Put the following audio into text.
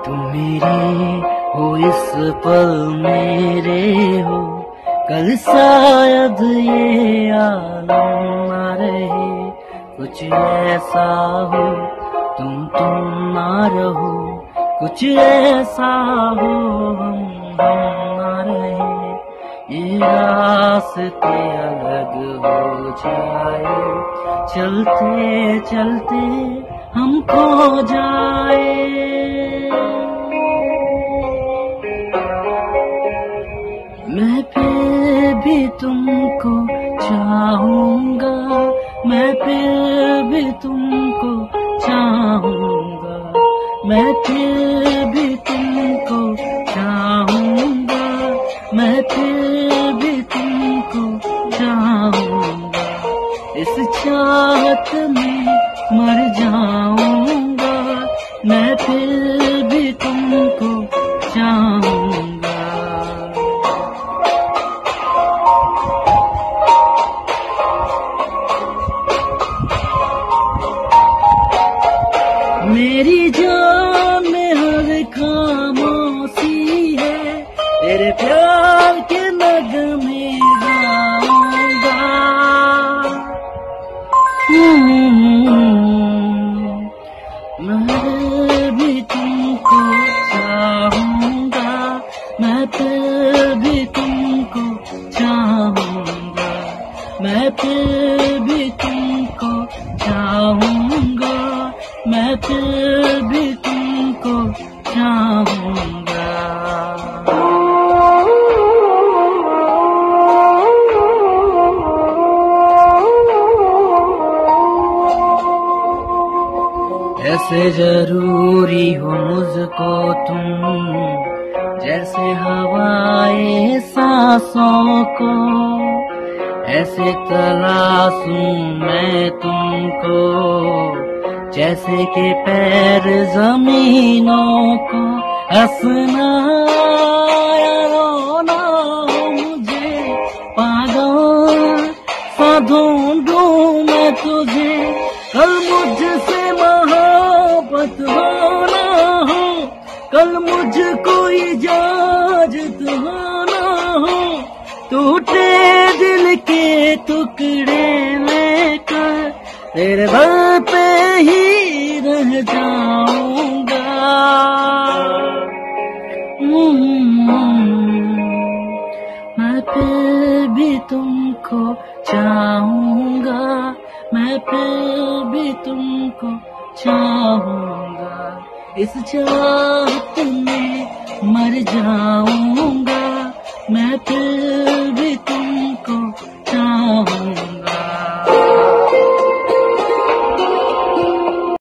तुम मेरे हो इस पल मेरे हो, कल शायद ये आलम ना रहे। कुछ ऐसा हो तुम ना रहो, कुछ ऐसा हो हम ना रहे। ये रास्ते अलग हो जाए, चलते चलते हम खो जाए। मैं फिर भी तुमको चाहूंगा, मैं फिर भी तुमको चाहूंगा, मैं फिर भी तुमको चाहूंगा, मैं फिर भी तुमको चाहूंगा। इस चाहत में मर जाऊंगा, मैं फिर भी तुमको चाहूंगा। मेरी जान में हर खामोशी है, तेरे प्यार के नगमे गाऊंगा। मैं भी तुमको चाहूंगा, मैं फिर भी तुमको चाहूंगा, मैं फिर भी तुमको चाहूंगा, मैं फिर भी तुमको चाहूंगा। ऐसे जरूरी हो मुझको तुम, जैसे हवाएं सांसों को। ऐसे तलाशूं मैं तुमको, जैसे के पैर जमीनों को। हंसना या रोना हो मुझे, पागल सा ढूंढूं मैं तुझे। कल मुझसे मोहब्बत हो ना हो, कल मुझको इजाजत हो ना हो। टूटे दिल के टुकड़े लेकर तेरे दर पे ही रह जाऊंगा। मैं फिर भी तुमको चाहूंगा, मैं फिर भी तुमको चाहूंगा। इस चाहत में मर जाऊंगा, मैं फिर